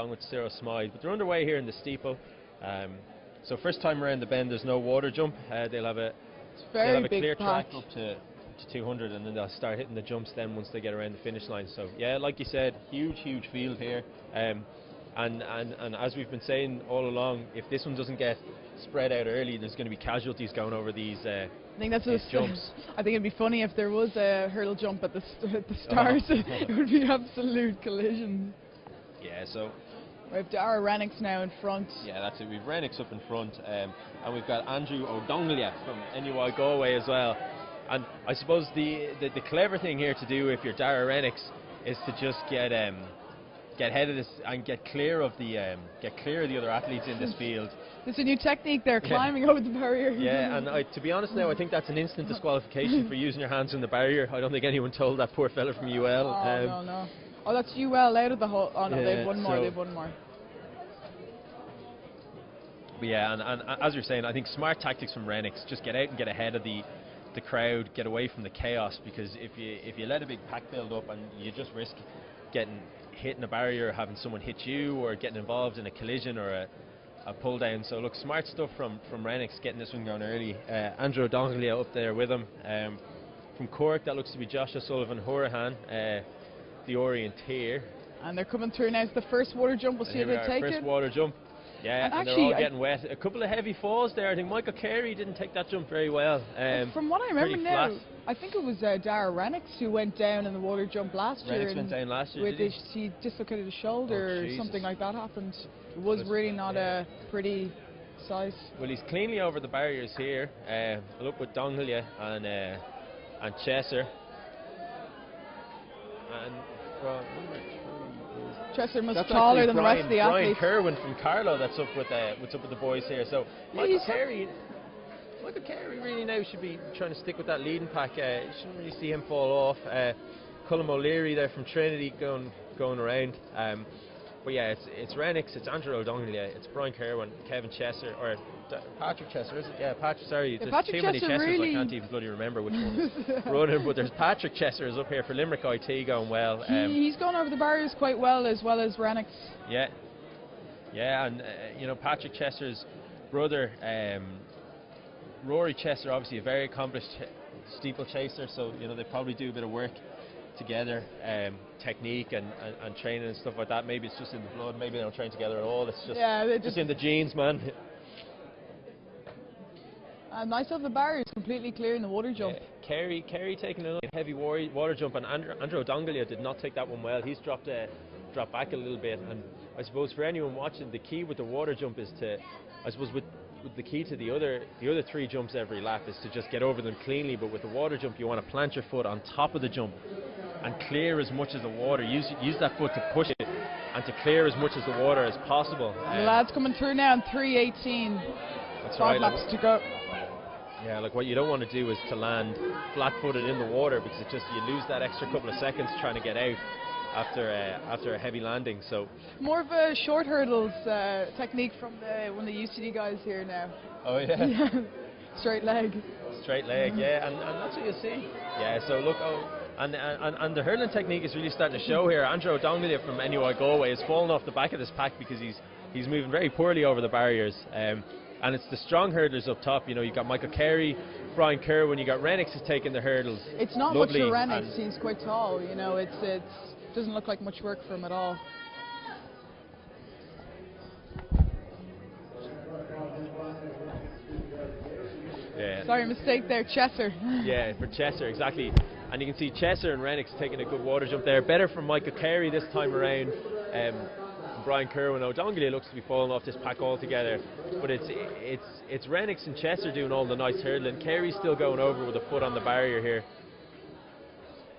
along with Cyril Smythe. But they're underway here in the steeple. So first time around the bend, there's no water jump. They'll have a clear track up to 200, and then they'll start hitting the jumps then once they get around the finish line. So yeah, like you said, huge field here. And as we've been saying all along, if this one doesn't get spread out early, there's going to be casualties going over these jumps. I think it'd be funny if there was a hurdle jump at the start. It would be absolute collision. Yeah, so we have Dara Rennick's now in front. Yeah, that's it. We've Rennick's up in front, and we've got Andrew O'Donnell from NUI Galway as well. And I suppose the clever thing here to do if you're Dara Rennick's is to just get ahead of this and get clear of the other athletes in this field. It's a new technique there, climbing over the barrier. Yeah, and to be honest now, I think that's an instant disqualification for using your hands on the barrier. I don't think anyone told that poor fella from UL. No. Oh, that's UL out of the hole. Oh no, yeah, they've won more. But yeah, and as you're saying, I think smart tactics from Rennick's, just get out and get ahead of the crowd, get away from the chaos, because if you let a big pack build up, and you just risk hitting a barrier, having someone hit you, or getting involved in a collision or a pull down. So look, smart stuff from Rennick's, getting this one going early. Andrew O'Donnell up there with him. From Cork, that looks to be Joshua Sullivan-Horahan, the orienteer. And they're coming through now. It's the first water jump. We'll see if they take it. First water jump. Yeah, and they're all getting wet. A couple of heavy falls there. I think Michael Carey didn't take that jump very well. From what I remember now, I think it was Dara Rennick's who went down in the water jump last year. Rennick's went down last year, did he? He dislocated his shoulder or something like that happened. It was really not a pretty size. Well, he's cleanly over the barriers here. Look with Donglia and Chesser. And Chesser much taller than the rest of the athletes. Brian Kerwin from Carlow that's up with the boys here. So Michael Carey really now should be trying to stick with that leading pack. You shouldn't really see him fall off. Cullum O'Leary there from Trinity going around. But yeah, it's Rennick's, it's Andrew O'Donnell, it's Brian Kerwin, Kevin Chesser, or Patrick Chesser, is it? Yeah, Patrick, sorry, there's too many Chessers, really, I can't even bloody remember which one's running, but there's Patrick Chesser is up here for Limerick IT going well. He's gone over the barriers quite well as Rennick's. Yeah, and Patrick Chesser's brother, Rory Chesser, obviously a very accomplished steeplechaser, so they probably do a bit of work together, technique and training and stuff like that. Maybe it's just in the blood, maybe they don't train together at all, it's just in the genes, man. Nice of the barriers, completely clearing the water jump. Kerry taking a heavy water jump, and Andrew O'Donnell did not take that one well. He's dropped back a little bit, and I suppose for anyone watching, the key with the water jump is to, I suppose with the key to the other three jumps every lap is to just get over them cleanly, but with the water jump you want to plant your foot on top of the jump and clear as much of the water. Use that foot to push it and to clear as much of the water as possible. The lads coming through now in 3:18. That's 5 laps to go. Yeah, like what you don't want to do is to land flat-footed in the water, because you lose that extra couple of seconds trying to get out after a heavy landing. So more of a short hurdles technique from one of the UCD guys here now. Oh yeah. Straight leg, yeah, and that's what you see. Yeah, so look, and the hurling technique is really starting to show here. Andrew O'Donnell from NUI Galway has fallen off the back of this pack because he's moving very poorly over the barriers. And it's the strong hurdlers up top. You've got Michael Carey, Brian Kerwin, you got Rennick's is taking the hurdles. It's not much for Rennick's, he's quite tall. It doesn't look like much work for him at all. Yeah. Sorry, mistake there, Chesser. Yeah, for Chesser, exactly. And you can see Chesser and Rennick's taking a good water jump there. Better from Michael Carey this time around. Brian Kerwin. O'Donnell looks to be falling off this pack altogether, but it's Rennick's and Chesser doing all the nice hurdling. Carey's still going over with a foot on the barrier here.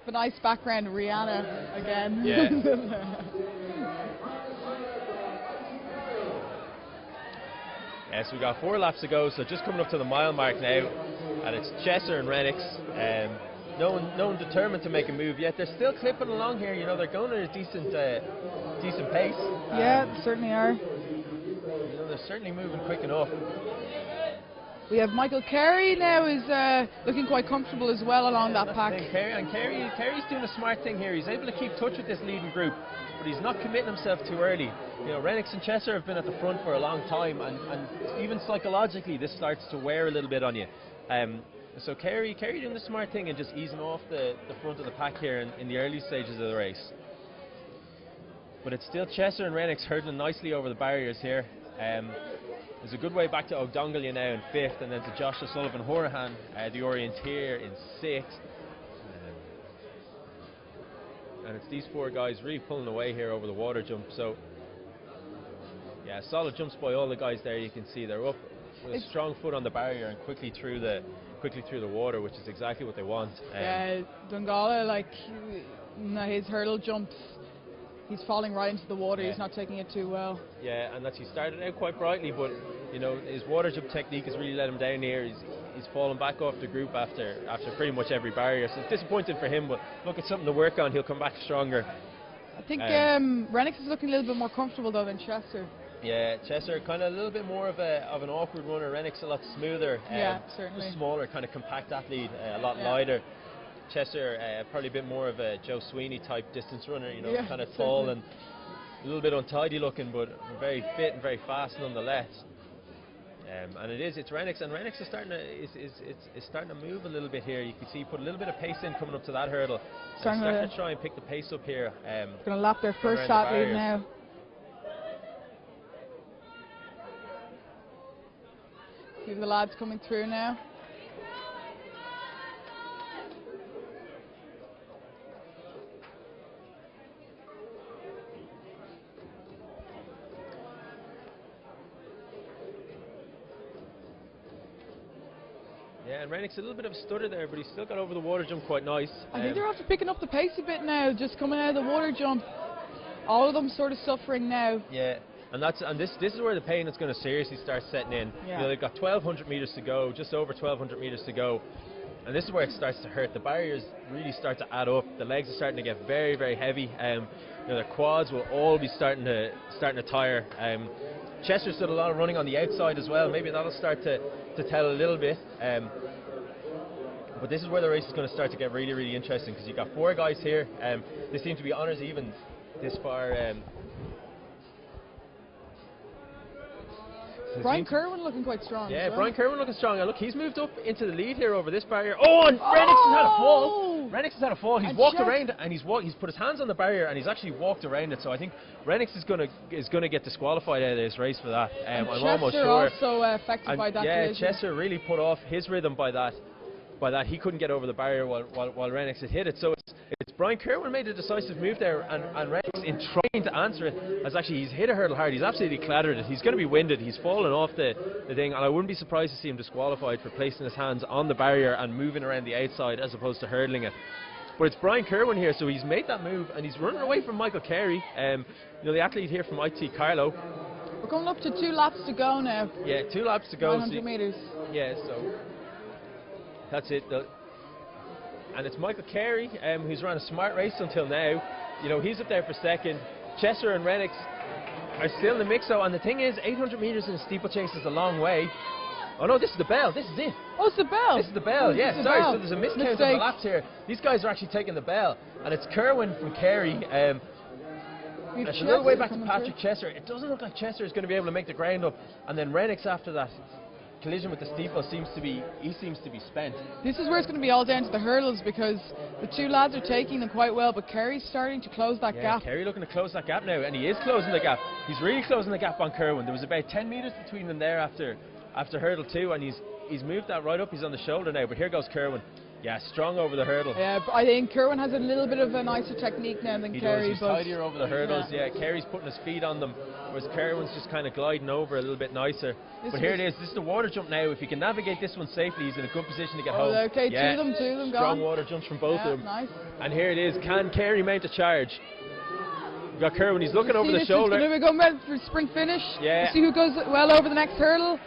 A nice background, Rihanna again. Yeah. So we got 4 laps to go, so just coming up to the mile mark now, and it's Chesser and Rennick's. No one determined to make a move yet. They're still clipping along here. They're going at a decent pace. Yeah, they certainly are. They're certainly moving quick enough. We have Michael Carey now is looking quite comfortable as well along that pack. Carey's doing a smart thing here. He's able to keep touch with this leading group, but he's not committing himself too early. You know, Renix and Chesser have been at the front for a long time, and even psychologically this starts to wear a little bit on you. So Carey doing the smart thing and just easing off the front of the pack here in the early stages of the race. But it's still Chesser and Renix hurdling nicely over the barriers here. There's a good way back to O'Dongelly now in 5th, and then to Josh O'Sullivan Horahan, the orienteer, in 6th. And it's these 4 guys really pulling away here over the water jump. So, yeah, solid jumps by all the guys there. You can see they're up with a strong foot on the barrier and quickly through the water, which is exactly what they want. Yeah, Dungala, like his hurdle jumps, he's falling right into the water. He's not taking it too well. Yeah, and he started out quite brightly, but you know his water jump technique has really let him down here. He's fallen back off the group after pretty much every barrier. So it's disappointing for him, but look, it's something to work on. He'll come back stronger. I think Renix is looking a little bit more comfortable though than Chesser. Yeah, Chesser kind of a little bit more of an awkward runner. Renix a lot smoother. Yeah, certainly. Smaller, kind of compact athlete, a lot lighter. Chesser probably a bit more of a Joe Sweeney type distance runner, you know, kind of tall and a little bit untidy looking, but very fit and very fast nonetheless. And it's Renix, and Renix is starting to move a little bit here. You can see he put a little bit of pace in coming up to that hurdle. Starting to try and pick the pace up here. Going to lap their first athlete now. See the lads coming through now. Yeah, and Rennick's a little bit of a stutter there, but he's still got over the water jump quite nice. I think they're after picking up the pace a bit now, just coming out of the water jump. All of them sort of suffering now. Yeah. And this is where the pain is going to seriously start setting in. Yeah. You know, they've got 1,200 metres to go, just over 1,200 metres to go, and this is where it starts to hurt. The barriers really start to add up. The legs are starting to get very, very heavy. You know, their quads will all be starting to tire. Chester's did a lot of running on the outside as well. Maybe that'll start to tell a little bit. But this is where the race is going to start to get really, really interesting, because you've got 4 guys here. They seem to be honours even this far. Brian Kerwin looking quite strong. Yeah, Brian Kerwin looking strong. And look, he's moved up into the lead here over this barrier. Oh, and Renix has had a fall. Renix has had a fall. He's walked around and he's put his hands on the barrier and he's actually walked around it. So I think Renix is going to get disqualified out of this race for that. I'm almost sure. Also affected by that. Yeah, Chester really put off his rhythm by that. He couldn't get over the barrier while Renix had hit it. So it's Brian Kerwin made a decisive move there, and Renix, in trying to answer it, he's hit a hurdle hard. He's absolutely clattered it. He's going to be winded. He's fallen off the thing, and I wouldn't be surprised to see him disqualified for placing his hands on the barrier and moving around the outside as opposed to hurdling it. But it's Brian Kerwin here, so he's made that move, and he's running away from Michael Carey, you know, the athlete here from IT Carlow. We're coming up to 2 laps to go now. Yeah, 2 laps to go. 100 metres. Yeah, so that's it. And it's Michael Carey, who's run a smart race until now. You know, he's up there for second. Chester and Renix are still in the mix, though. And the thing is, 800 metres in a steeplechase is a long way. Oh no, this is the bell. This is it. Oh, it's the bell. This is the bell. Yeah, sorry. So there's a miscount of the laps here. These guys are actually taking the bell, and it's Kerwin from Carey. It's a little way back to Patrick Chester. It doesn't look like Chester is going to be able to make the ground up, and then Renix after that collision with the steeple seems to be spent. This is where it's going to be all down to the hurdles, because the 2 lads are taking them quite well, but Kerry's starting to close that gap. Kerry looking to close that gap now, and he is closing the gap. He's really closing the gap on Kerwin. There was about 10 metres between them there after hurdle 2, and he's moved that right up. He's on the shoulder now, but here goes Kerwin. Yeah, strong over the hurdle. Yeah, but I think Kerwin has a little bit of a nicer technique now than Kerry. He's tidier over the hurdles. Yeah, Kerry's putting his feet on them, whereas Kerwin's just kind of gliding over a little bit nicer. But here it is. This is the water jump now. If he can navigate this one safely, he's in a good position to get home. Okay, yeah, two of them strong gone. water jumps from both of them. Nice. And here it is. Can Kerry mount a charge? We've got Kerwin. He's looking over the shoulder. We're going back for sprint finish. Yeah. Let's see who goes well over the next hurdle.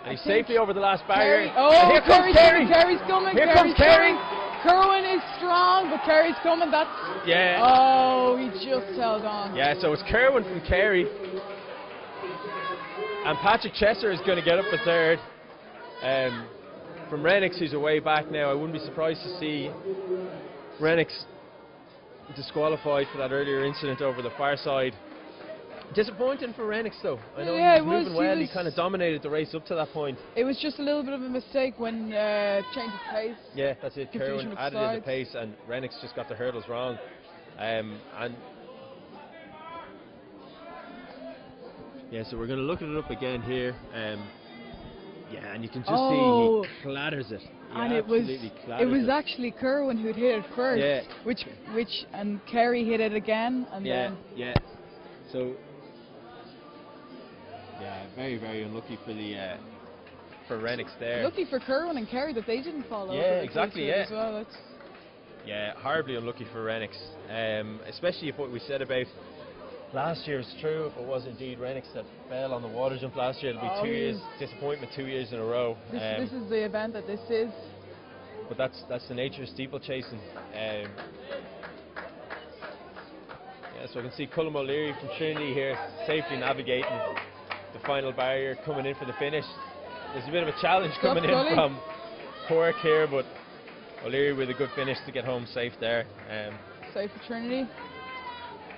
And he's safely over the last barrier. Oh, here comes Kerry. Kerry's coming. Here comes Kerry. Kerwin is strong, but Kerry's coming. Yeah. Oh, he just held on. Yeah, so it's Kerwin from Kerry. And Patrick Chester is going to get up for third. From Renix, who's away back now, I wouldn't be surprised to see Renix disqualified for that earlier incident over the far side. Disappointing for Renix though. I know Yeah, he was moving well, he kind of dominated the race up to that point. It was just a little bit of a mistake when changed his pace. Yeah, that's it. Confusion Kerwin of added in the sides. pace and Renix just got the hurdles wrong. And yeah, so we're going to look at it up again here. Yeah, and you can just see he clatters it. And it was actually Kerwin who'd hit it first, Yeah. which and Kerry hit it again, and then So yeah, very very unlucky for the for Renix there. lucky for Kerwin and Kerry that they didn't fall over. Yeah, exactly. Yeah. As well. That's Yeah, horribly unlucky for Renix, especially if what we said about last year is true. If it was indeed Renix that fell on the water jump last year, it'll be 2 years disappointment, 2 years in a row. This is the event that this is. But that's the nature of steeplechasing. Yeah, so I can see Colm O'Leary from Trinity here safely navigating the final barrier, coming in for the finish. There's a bit of a challenge coming in from Cork here, but O'Leary with a good finish to get home safe there. Safe for Trinity.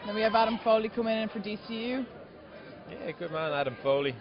Then we have Adam Foley coming in for DCU. Yeah, good man, Adam Foley.